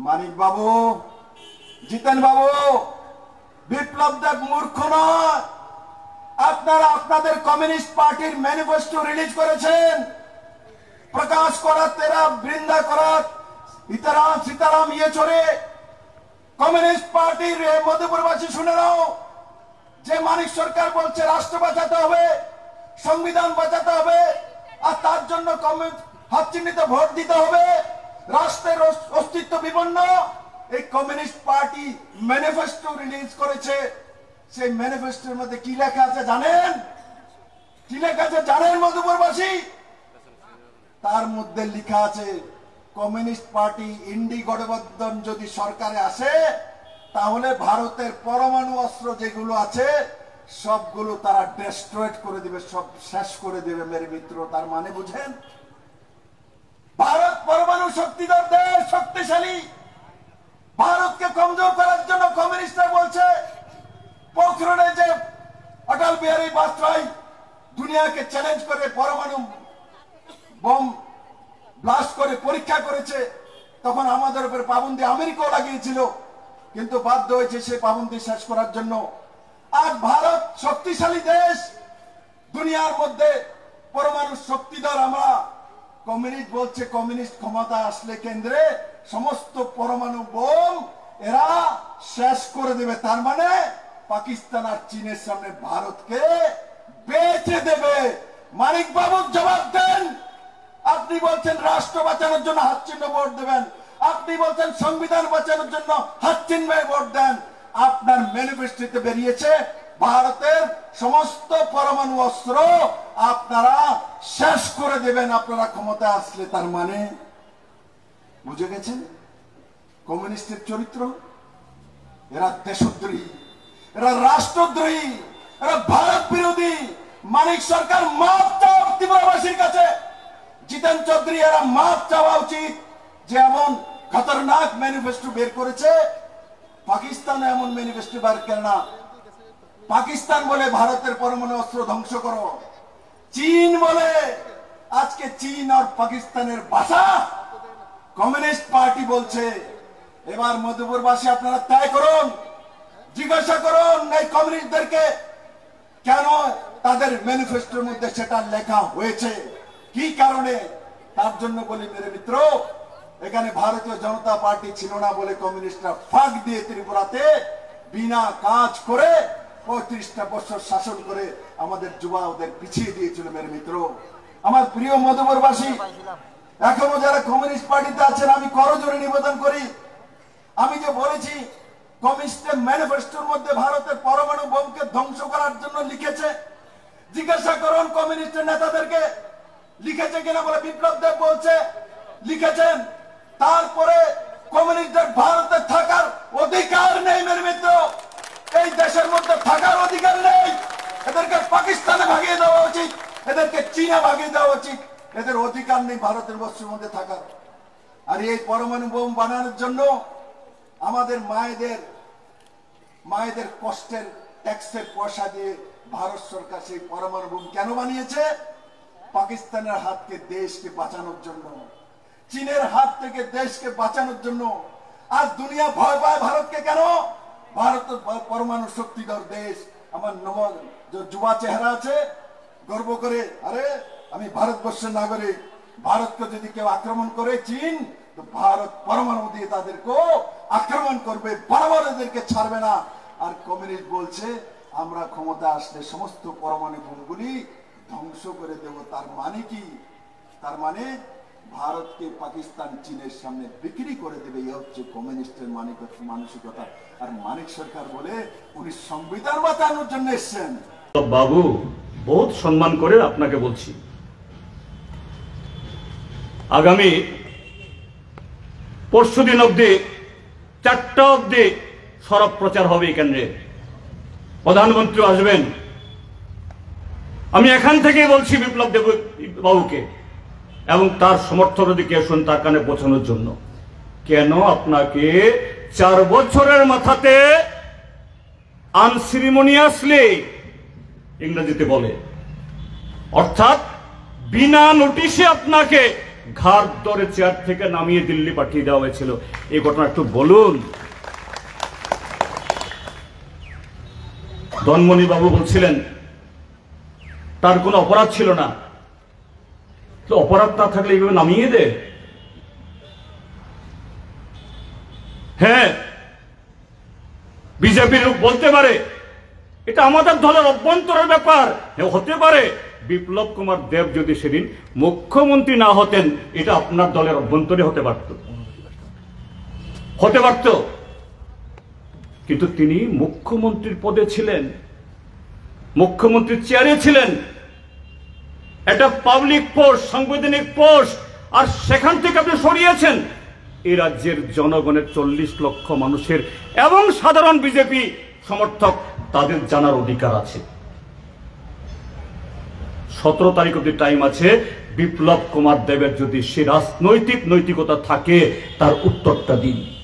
মানিক বাবু, জিতেন বাবু, বিপ্লব দেব মূর্খ নয়। আপনারা আপনাদের কমিউনিস্ট পার্টির ম্যানিফেস্টো রিলিজ করেছেন। প্রকাশ করাত তেরা বৃন্দা করাত ইতারাম সীতারাম ইয়ে চলে কমিউনিস্ট পার্টির মধ্যপ্রবাসী শুনে নাও, যে মানিক সরকার বলছে রাষ্ট্র বাঁচাতে হবে, সংবিধান বাঁচাতে হবে, আর তার জন্য হাত চিহ্নিত ভোট দিতে হবে, রাষ্ট্রের অস্তিত্ব বিপন্ন। এই কমিউনিস্ট পার্টি ম্যানিফেস্টো রিলিজ করেছে। সেই ম্যানিফেস্টোর মধ্যে কি লেখা আছে জানেন? কি লেখা আছে জানেন মধুপুরবাসী? তার মধ্যে লেখা আছে কমিউনিস্ট পার্টি ইন্ডি গঠবন্ধন যদি সরকারে আসে তাহলে ভারতের পরমাণু অস্ত্র যেগুলো আছে সবগুলো তারা ডেস্ট্রয়েড করে দিবে, সব শেষ করে দেবে। মেরে মিত্র, তার মানে বুঝেন? ভারত পরমাণু শক্তিধর দেশ, শক্তিশালী। ভারতকে কমজোর করার জন্য কমিউনিস্টরা বলছে পোখরণে যে অটল বিহারী বাজপেয়ী দুনিয়াকে চ্যালেঞ্জ করে পরমাণু বোম ব্লাস্ট করে পরীক্ষা করেছে, তখন আমাদের উপর পাবন্দি আমেরিকাও লাগিয়েছিল, কিন্তু বাধ্য হয়েছে সে পাবন্দি শেষ করার জন্য। আজ ভারত শক্তিশালী দেশ, দুনিয়ার মধ্যে পরমাণু শক্তিধর। আমরা কমিউনিস্ট বলছে কমিউনিস্ট ক্ষমতা আসলে কেন্দ্রে সমস্ত পরমাণু বোম এরা শেষ করে দেবে। তার মানে পাকিস্তান আর চীনের সামনে ভারতকে বেঁচে দেবে। মানিক বাবু জবাব দেন। আপনি বলছেন রাষ্ট্র বাঁচানোর জন্য হাত চিহ্ন ভোট দেবেন, আপনি বলছেন সংবিধান বাঁচানোর জন্য হাত চিহ্নে ভোট দেন। আপনার ম্যানিফেস্টোতে বেরিয়েছে ভারতের সমস্ত পরমাণু অস্ত্র আপনারা শেষ করে দেবেন আপনারা ক্ষমতা আসলে। তার মানে বুঝে গেছেন কমিউনিস্টের চরিত্র? এরা দেশদ্রোহী, এরা রাষ্ট্রদ্রোহী, এরা ভারত বিরোধী। মানিক সরকার মাপ চাও ত্রিপুরাবাসীর কাছে। জিতেন চৌধুরী, এরা মাপ চাওয়া উচিত যে এমন খতরনাক ম্যানিফেস্টো বের করেছে। পাকিস্তান এমন ম্যানিফেস্টো বের করে না। পাকিস্তান বলে ভারতের পরমাণু অস্ত্র ধ্বংস করো, চীন বলে আজকে চীন আর পাকিস্তানের ভাষা। কমিউনিস্ট পার্টি বলছে এবার মধুপুরবাসী আপনারা তয় করুন, জিজ্ঞাসা করুন এই কমিউনিস্টদেরকে কেন তাদের ম্যানিফেস্টোর মধ্যে সেটা লেখা হয়েছে, কি কারণে। তার জন্য বলি মেরে মিত্র, এখানে ভারতীয় জনতা পার্টি ছিল না বলে কমিউনিস্টরা ফাঁক দিয়ে ত্রিপুরাতে বিনা কাজ করে 35টা বছর শাসন করে আমাদের যুবা ওদের পিছিয়ে দিয়েছিল। মেরে মিত্র, আমার প্রিয় মধুপুরবাসী, এখনো যারা কমিউনিস্ট পার্টিতে আছেন আমি করজোড়ে নিবেদন করি। আমি যে বলেছি কমিউনিস্টের ম্যানিফেস্টোর মধ্যে ভারতের পরমাণু বোমকে ধ্বংস করার জন্য লিখেছে, জিজ্ঞাসা করুন কমিউনিস্টের নেতাদেরকে লিখেছে কিনা। বলে বিপ্লব দেব বলছে লিখেছেন। তারপরে কমিউনিস্টদের ভারতে থাকার অধিকার নেই। মেরে মিত্র, এই দেশের মধ্যে থাকার অধিকার নেই। এদেরকে পাকিস্তানে ভাগিয়ে দেওয়া উচিত, এদেরকে চীনে ভাগিয়ে দেওয়া উচিত। এদের অধিকার নেই ভারতের বস্তুর মধ্যে থাকার। আর এই পরমাণু বোম বানানোর জন্য আমাদের মায়েদের কষ্টের ট্যাক্সের পয়সা দিয়ে ভারত সরকার সেই পরমাণু বোম কেন বানিয়েছে? পাকিস্তানের হাত থেকে দেশকে বাঁচানোর জন্য, চীনের হাত থেকে দেশকে বাঁচানোর জন্য। আজ দুনিয়া ভয় পায় ভারতকে কেন? ভারত পরমাণু শক্তিধর দেশ। আমার যুবা চেহারা আছে গর্ব করে, আরে আমি ভারতবর্ষের নাগরিক। ভারতকে যদি কেউ আক্রমণ করে চীন, তো ভারত পরমাণু দিয়ে তাদেরকে আক্রমণ করবে, বরাবর এদেরকে ছাড়বে না। আর কমিউনিস্ট বলছে আমরা ক্ষমতা আসলে সমস্ত পরমাণু বোমগুলি ধ্বংস করে দেব। তার মানে কি? তার মানে ভারতকে পাকিস্তান চীনের সামনে বিক্রি করে দেবে। এই হচ্ছে কমিউনিস্টের মানসিকতা। আর মানিক সরকার বলে উনি সংবিধান বাঁচানোর জন্য এসছেন। বাবু, বহুত সম্মান করে আপনাকে বলছি, আগামী পরশুদিন অব্দি 4টা অব্দি সরব প্রচার হবে এই কেন্দ্রে। প্রধানমন্ত্রী আসবেন। আমি এখান থেকেই বলছি বিপ্লব দেব বাবুকে এবং তার সমর্থকদেরকে আসুন তার কানে পৌঁছানোর জন্য। কেন আপনাকে 4 বছরের মাথাতে আনসিরিমোনিয়াসলি ইংরেজিতে বলে, অর্থাৎ বিনা নোটিশে আপনাকে ঘাড় ধরে চেয়ার থেকে নামিয়ে দিল্লি পাঠিয়ে দেওয়া হয়েছিল। এই ঘটনা একটু বলুন। ধনমণি বাবু বলছিলেন তার কোনো অপরাধ ছিল না। তো অপরাধ না থাকলে এইভাবে নামিয়ে দে? হ্যাঁ, বিজেপির লোক বলতে পারে এটা আমাদের দলের অভ্যন্তরের ব্যাপার। হতে পারে বিপ্লব কুমার দেব যদি সেদিন মুখ্যমন্ত্রী না হতেন, এটা আপনার দলের অভ্যন্তরে হতে পারত। কিন্তু তিনি মুখ্যমন্ত্রীর পদে ছিলেন, মুখ্যমন্ত্রীর চেয়ারে ছিলেন। এটা পাবলিক পোস্ট, সাংবিধানিক পোস্ট, আর সেখান থেকে আপনি সরিয়েছেন। এই রাজ্যের জনগণের 40 লক্ষ মানুষের এবং সাধারণ বিজেপি সমর্থক তাদের জানার অধিকার আছে। 17 তারিখ অব্দি টাইম আছে। বিপ্লব কুমার দেবের যদি সে রাজনৈতিক নৈতিকতা থাকে তার উত্তরটা দিন।